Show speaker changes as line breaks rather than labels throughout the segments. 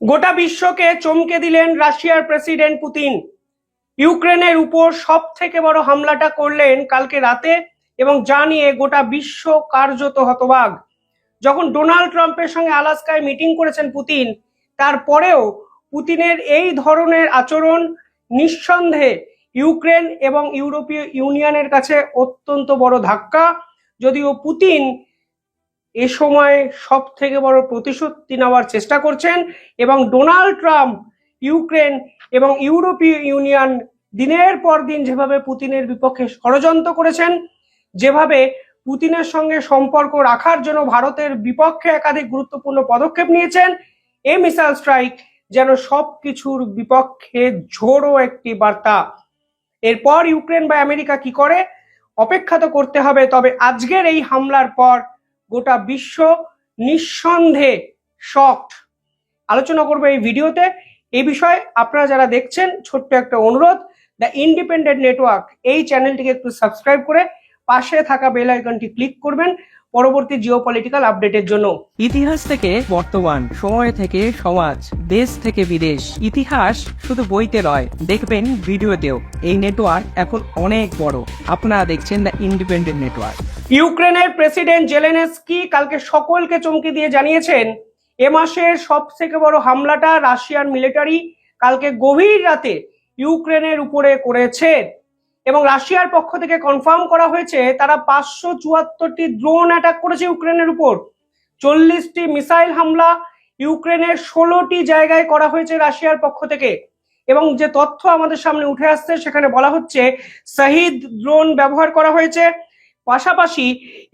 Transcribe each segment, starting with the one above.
গোটা বিশ্বকে চমকে দিলেন রাশিয়ার প্রেসিডেন্ট পুতিন। ইউক্রেনের উপর সব থেকে বড় হামলাটা করলেন কালকে রাতে, এবং যা নিয়ে গোটা বিশ্ব কার্যত হতবাক। যখন ডোনাল্ড ট্রাম্পের সঙ্গে আলাস্কায় মিটিং করেছেন পুতিন, তারপরেও পুতিনের এই ধরনের আচরণ নিঃসন্দেহে ইউক্রেন এবং ইউরোপীয় ইউনিয়নের কাছে অত্যন্ত বড় ধাক্কা। যদিও পুতিন এ সময় সব থেকে বড় প্রতিশোধ নেওয়ার চেষ্টা করছেন, এবং ডোনাল্ড ট্রাম্প, ইউক্রেন এবং ইউরোপীয় ইউনিয়ন দিনের পর দিন যেভাবে পুতিনের বিপক্ষে ষড়যন্ত্র করেছেন, যেভাবে পুতিনের সঙ্গে সম্পর্ক রাখার জন্য ভারতের বিপক্ষে একাধিক গুরুত্বপূর্ণ পদক্ষেপ নিয়েছেন, এই মিসাইল স্ট্রাইক যেন সবকিছুর বিপক্ষে ঝোড়ো একটি বার্তা। এরপর ইউক্রেন বা আমেরিকা কি করে অপেক্ষা তো করতে হবে, তবে আজকের এই হামলার পর গোটা বিশ্ব নিঃসন্দেহে শকড। আলোচনা করবো এই ভিডিওতে এই বিষয়ে। আপনারা যারা দেখছেন, ছোট্ট একটা অনুরোধ, দ্য ইন্ডিপেন্ডেন্ট নেটওয়ার্ক এই চ্যানেলটিকে একটু সাবস্ক্রাইব করে পাশে থাকা বেল আইকনটি ক্লিক করবেন পরবর্তী জিওপলিটিক্যাল আপডেটের জন্য।
ইতিহাস থেকে বর্তমান, সময় থেকে সমাজ, দেশ থেকে বিদেশ, ইতিহাস শুধু বইতে নয়, দেখবেন ভিডিওতেও। এই নেটওয়ার্ক এখন অনেক বড়। আপনারা দেখছেন দ্য ইন্ডিপেন্ডেন্ট নেটওয়ার্ক।
ইউক্রেনের প্রেসিডেন্ট জেলেনস্কি কালকে সকলকে চমকে দিয়ে জানিয়েছেন, এ মাসের সব থেকে বড় হামলাটা রাশিয়ান মিলিটারি কালকে গভীর রাতে ইউক্রেনের উপরে করেছে, এবং রাশিয়ার পক্ষ থেকে কনফার্ম করা হয়েছে তারা 574টি ড্রোন অ্যাটাক করেছে ইউক্রেনের উপর। 40টি মিসাইল হামলা ইউক্রেনের 16টি জায়গায় করা হয়েছে রাশিয়ার পক্ষ থেকে। এবং যে তথ্য আমাদের সামনে উঠে আসছে সেখানে বলা হচ্ছে শহীদ ড্রোন ব্যবহার করা হয়েছে, পাশাপাশি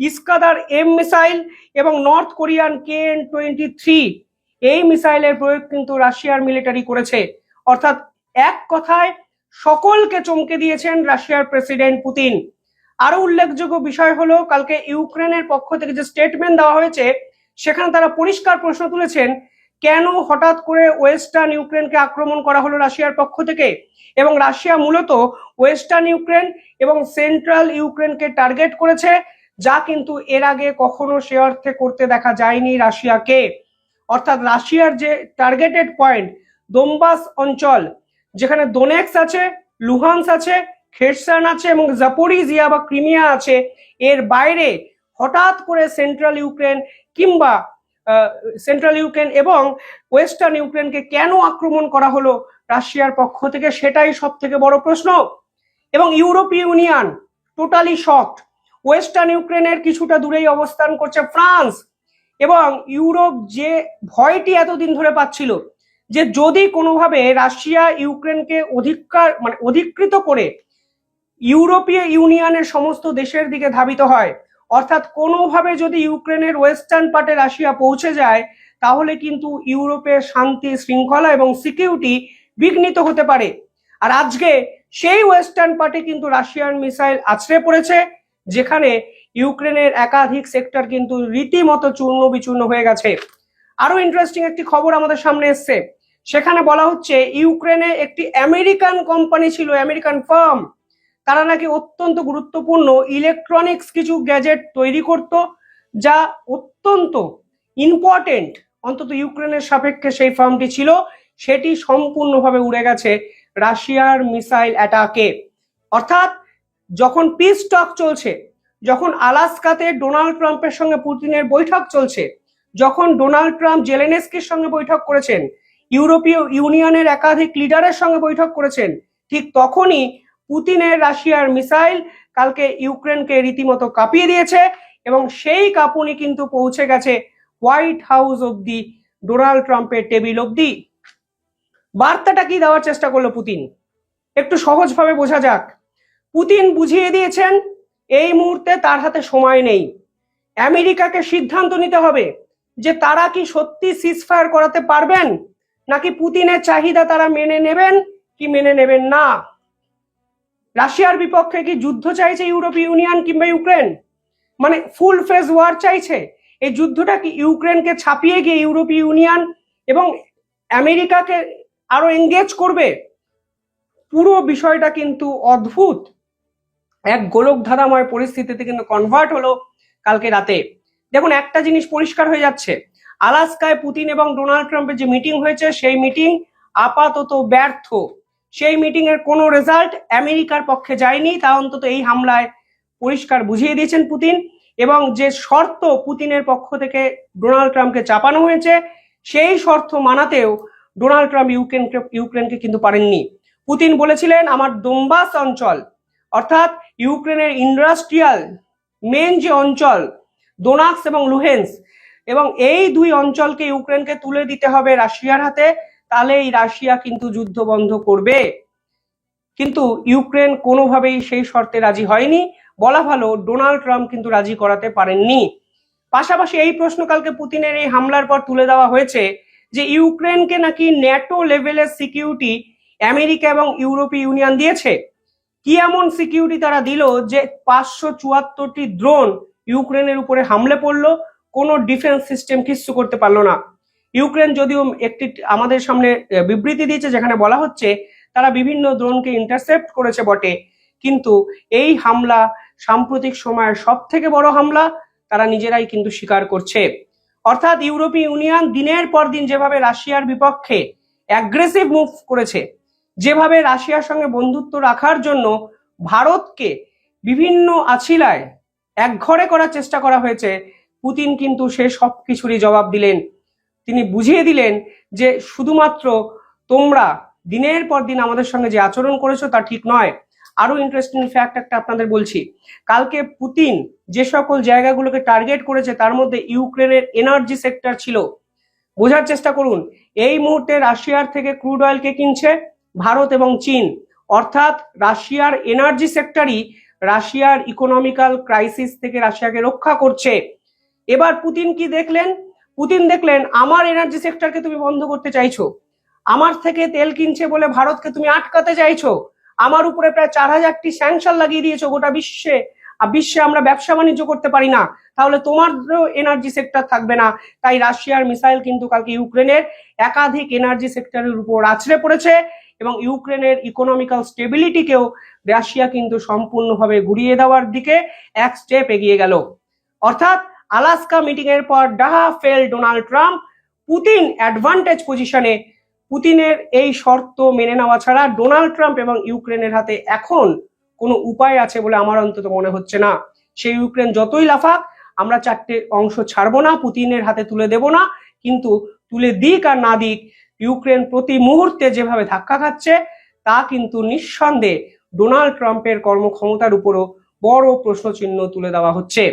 ইস্কাদার এম মিসাইল এবং নর্থ কোরিয়ান KN-23 এই মিসাইলের প্রয়োগ কিন্তু রাশিয়ার মিলিটারি করেছে। অর্থাৎ এক কথায় সকলকে চমকে দিয়েছেন রাশিয়ার প্রেসিডেন্ট পুতিন। আরো উল্লেখযোগ্য বিষয় হলো, কালকে ইউক্রেনের পক্ষ থেকে যে স্টেটমেন্ট দেওয়া হয়েছে সেখানে তারা পরিষ্কার প্রশ্ন তুলেছেন, কেন হঠাৎ করে ওয়েস্টার্ন ইউক্রেনকে আক্রমণ করা হলো রাশিয়ার পক্ষ থেকে, এবং রাশিয়া মূলত ওয়েস্টার্ন ইউক্রেন এবং সেন্ট্রাল ইউক্রেনকে টার্গেট করেছে, যা কিন্তু এর আগে কখনো সে অর্থে করতে দেখা যায়নি রাশিয়াকে। অর্থাৎ রাশিয়ার যে টার্গেটেড পয়েন্ট দোনবাস অঞ্চল, যেখানে দোনেক্স আছে, লুহান্স আছে, খেরসন আছে এবং জাপোরিজিয়া বা ক্রিমিয়া আছে, এর বাইরে হঠাৎ করে সেন্ট্রাল ইউক্রেন কিংবা এবং ওয়েস্টার্ন ইউক্রেনকে কেন আক্রমণ করা হলো রাশিয়ার পক্ষ থেকে, সেটাই সব থেকে বড় প্রশ্ন। এবং ইউরোপীয় ইউনিয়ন টোটালি শকড। ওয়েস্টার্ন ইউক্রেনের কিছুটা দূরেই অবস্থান করছে ফ্রান্স, এবং ইউরোপ যে ভয়টি এতদিন ধরে পাচ্ছিল যে যদি কোনোভাবে রাশিয়া ইউক্রেনকে অধিকৃত করে ইউরোপীয় ইউনিয়নের সমস্ত দেশের দিকে ধাবিত হয়, অর্থাৎ কোনোভাবে যদি ইউক্রেনের ওয়েস্টার্ন পার্টে রাশিয়া পৌঁছে যায়, তাহলে কিন্তু ইউরোপের শান্তি শৃঙ্খলা এবং সিকিউরিটি বিঘ্নিত হতে পারে। আর আজকে সেই ওয়েস্টার্ন পার্টে কিন্তু রাশিয়ান মিসাইল আছড়ে পড়েছে, যেখানে ইউক্রেনের একাধিক সেক্টর কিন্তু রীতিমতো চূর্ণ বিচূর্ণ হয়ে গেছে। আরো ইন্টারেস্টিং একটি খবর আমাদের সামনে এসছে, সেখানে বলা হচ্ছে ইউক্রেনে একটি আমেরিকান কোম্পানি ছিল, আমেরিকান ফার্ম, তারা নাকি অত্যন্ত গুরুত্বপূর্ণ ইলেকট্রনিক্স কিছু গ্যাজেট তৈরি করত, যা অত্যন্ত ইম্পর্টেন্ট, অন্তত ইউক্রেনের সাপেক্ষে সেই ফার্মটি ছিল, সেটি সম্পূর্ণভাবে উড়ে গেছে রাশিয়ার মিসাইল অ্যাটাকে। অর্থাৎ যখন পিস টক চলছে, যখন আলাস্কাতে ডোনাল্ড ট্রাম্পের সঙ্গে পুতিনের বৈঠক চলছে, যখন ডোনাল্ড ট্রাম্প জেলেনস্কির সঙ্গে বৈঠক করেছেন, ইউরোপীয় ইউনিয়নের একাধিক লিডারের সঙ্গে বৈঠক করেছেন, ঠিক তখনই পুতিনের রাশিয়ার মিসাইল কালকে ইউক্রেনকে রীতিমতো কাঁপিয়ে দিয়েছে, এবং সেই কাঁপুনি কিন্তু পৌঁছে গেছে হোয়াইট হাউস অব্দি, ডোনাল্ড ট্রাম্পের টেবিল অব্দি। বার্তাটা কি দেওয়ার চেষ্টা করলো পুতিন, একটু সহজভাবে বোঝা যাক। পুতিন বুঝিয়ে দিয়েছেন এই মুহূর্তে তার হাতে সময় নেই। আমেরিকাকে সিদ্ধান্ত নিতে হবে যে তারা কি সত্যি সিজফায়ার করাতে পারবেন, নাকি পুতিনের চাহিদা তারা মেনে নেবেন কি মেনে নেবেন না। রাশিয়ার বিপক্ষে কি যুদ্ধ চাইছে ইউরোপীয় ইউনিয়ন কিংবা ইউক্রেন, মানে ফুল ফেজ ওয়ার চাইছে? এই যুদ্ধটা কি ইউক্রেনকে ছাপিয়ে গিয়ে ইউরোপীয় ইউনিয়ন এবং আমেরিকাকে আরো এঙ্গেজ করবে? পুরো বিষয়টা কিন্তু অদ্ভুত এক গোলকধাঁধাময় পরিস্থিতিতে কিন্তু কনভার্ট হলো কালকে রাতে। দেখুন, একটা জিনিস পরিষ্কার হয়ে যাচ্ছে, আলাস্কায় পুতিন এবং ডোনাল্ড ট্রাম্পের যে মিটিং হয়েছে সেই মিটিং আপাতত ব্যর্থ। সেই মিটিং এর কোনো রেজাল্ট আমেরিকার পক্ষে যায়নি, তা অন্তত এই হামলায় পরিষ্কার বুঝিয়ে দিয়েছেন পুতিন। এবং যে শর্ত পুতিনের পক্ষ থেকে ডোনাল্ড ট্রাম্পকে চাপানো হয়েছে সেই শর্ত মানাতেও ডোনাল্ড ট্রাম্প ইউক্রেনকে কিন্তু পারেননি। পুতিন বলেছিলেন আমার দোনবাস অঞ্চল অর্থাৎ ইউক্রেনের ইন্ডাস্ট্রিয়াল মেন যে অঞ্চল দোনাক্স এবং লুহেন্স, এবং এই দুই অঞ্চলকে ইউক্রেনকে তুলে দিতে হবে রাশিয়ার হাতে, তাহলে এই রাশিয়া কিন্তু যুদ্ধ বন্ধ করবে। কিন্তু ইউক্রেন কোনোভাবেই সেই শর্তে রাজি হয়নি। বলা ভালো ডোনাল্ড ট্রাম্প কিন্তু রাজি করাতে পারেননি। পাশাপাশি এই প্রশ্ন কালকে পুতিনের এই হামলার পর তুলে দেওয়া হয়েছে যে ইউক্রেনকে নাকি ন্যাটো লেভেলের সিকিউরিটি আমেরিকা এবং ইউরোপীয় ইউনিয়ন দিয়েছে। কি এমন সিকিউরিটি তারা দিল যে 574টি ড্রোন ইউক্রেনের উপরে হামলে পড়লো, কোনো ডিফেন্স সিস্টেম কিচ্ছু করতে পারলো না। ইউক্রেন যদিও একটি আমাদের সামনে বিবৃতি দিয়েছে যেখানে বলা হচ্ছে তারা বিভিন্ন ড্রোনকে ইন্টারসেপ্ট করেছে বটে, কিন্তু এই হামলা সাম্প্রতিক সময়ের সব থেকে বড় হামলা তারা নিজেরাই কিন্তু স্বীকার করছে। অর্থাৎ ইউরোপীয় ইউনিয়ন দিনের পর দিন যেভাবে রাশিয়ার বিপক্ষে অ্যাগ্রেসিভ মুভ করেছে, যেভাবে রাশিয়ার সঙ্গে বন্ধুত্ব রাখার জন্য ভারতকে বিভিন্ন আছিলায় একঘরে করার চেষ্টা করা হয়েছে, পুতিন কিন্তু সে সব কিছুরই জবাব দিলেন। তিনি বুঝিয়ে দিলেন যে শুধুমাত্র তোমরা দিনের পর দিন আমাদের সঙ্গে যে আচরণ করেছো তা ঠিক নয়। আরো ইন্টারেস্টিং ফ্যাক্ট একটা আপনাদের বলছি, কালকে পুতিন যে সকল জায়গাগুলোকে টার্গেট করেছে তার মধ্যে ইউক্রেনের এনার্জি সেক্টর ছিল। বোঝার চেষ্টা করুন, এই মুহূর্তে রাশিয়ার থেকে ক্রুড অয়েল কে কিনছে? ভারত এবং চীন। অর্থাৎ রাশিয়ার এনার্জি সেক্টরই রাশিয়ার ইকোনমিক্যাল ক্রাইসিস থেকে রাশিয়াকে রক্ষা করছে। এবার পুতিন কি দেখলেন? পুতিন দেখলেন আমার এনার্জি সেক্টরকে তুমি বন্ধ করতে চাইছো, আমার থেকে তেল কিনছে বলে ভারতকে তুমি আটকাতে চাইছো, আমার উপরে প্রায় 4000টি স্যাংশন লাগিয়ে দিয়েছো গোটা বিশ্বে আমরা ব্যবসা বাণিজ্য করতে পারি না, তাহলে তোমারও এনার্জি সেক্টর থাকবে না। তাই রাশিয়ার মিসাইল কিন্তু কালকে ইউক্রেনের একাধিক এনার্জি সেক্টরের উপর আছড়ে পড়েছে এবং ইউক্রেনের ইকোনমিক্যাল স্টেবিলিটিকেও রাশিয়া কিন্তু সম্পূর্ণভাবে ঘুরিয়ে দেওয়ার দিকে এক স্টেপ এগিয়ে গেল। অর্থাৎ আলাস্কা মিটিং এর পর ডাহা fail Donald Trump. Putin advantage পজিশনে। পুতিনের এই শর্ত মেনে নেওয়া ছাড়া ডোনাল্ড ট্রাম্প এবং ইউক্রেনের হাতে এখন কোনো উপায় আছে বলে আমার অন্তত মনে হচ্ছে না। সেই ইউক্রেন যতই লাফাক আমরা 4টে অংশ ছাড়বো না, পুতিনের হাতে তুলে দেব না। কিন্তু তুলে দিক আর না দিক, ইউক্রেন প্রতি মুহূর্তে যেভাবে ধাক্কা খাচ্ছে তা কিন্তু নিঃসন্দেহে ডোনাল্ড ট্রাম্পের কর্মক্ষমতার উপরও বড় প্রশ্নচিহ্ন তুলে দেওয়া হচ্ছে।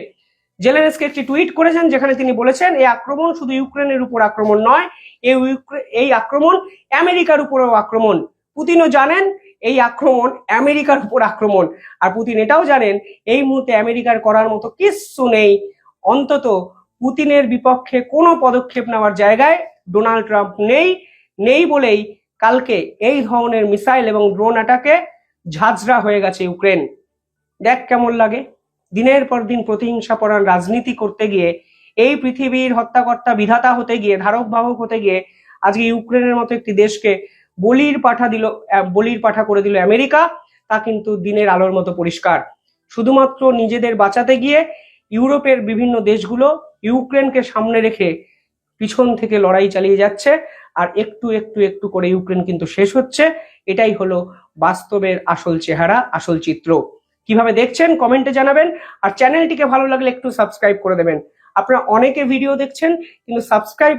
জেলেনস্কি একটি টুইট করেছেন যেখানে তিনি বলেছেন এই আক্রমণ শুধু ইউক্রেনের উপর আক্রমণ নয়, এই আক্রমণ আমেরিকার উপরেও আক্রমণ। পুতিনও জানেন এই আক্রমণ আমেরিকার উপর আক্রমণ, আর পুতিন এটাও জানেন এই মুহূর্তে আমেরিকার করার মতো কিচ্ছু নেই। অন্তত পুতিনের বিপক্ষে কোনো পদক্ষেপ নেওয়ার জায়গায় ডোনাল্ড ট্রাম্প নেই বলেই কালকে এই ধরনের মিসাইল এবং ড্রোন অ্যাটাকে ঝাঁঝরা হয়ে গেছে ইউক্রেন। দেখ কেমন লাগে, দিনের পর দিন প্রতিহিংসাপরায়ণ রাজনীতি করতে গিয়ে, এই পৃথিবীর হত্যাকর্তা বিধাতা হতে গিয়ে, ধারক বাহক হতে গিয়ে আজকে ইউক্রেনের মতো একটি দেশকে বলির পাঠা করে দিল আমেরিকা। তা কিন্তু দিনের আলোর মতো পরিষ্কার। শুধুমাত্র নিজেদের বাঁচাতে গিয়ে ইউরোপের বিভিন্ন দেশগুলো ইউক্রেনকে সামনে রেখে পিছন থেকে লড়াই চালিয়ে যাচ্ছে, আর একটু একটু একটু করে ইউক্রেন কিন্তু শেষ হচ্ছে। এটাই হলো বাস্তবের আসল চেহারা, আসল চিত্র। কিভাবে দেখছেন কমেন্টে জানাবেন, আর চ্যানেলটিকে ভালো লাগলে একটু সাবস্ক্রাইব করে দেবেন। আপনারা অনেকে ভিডিও দেখছেন কিন্তু সাবস্ক্রাইব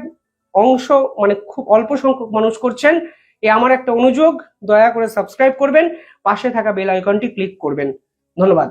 অংশ মানে খুব অল্প সংখ্যক মানুষ করছেন। এ আমার একটা অনুযোগ, দয়া করে সাবস্ক্রাইব করবেন, পাশে থাকা বেল আইকনটি ক্লিক করবেন। ধন্যবাদ।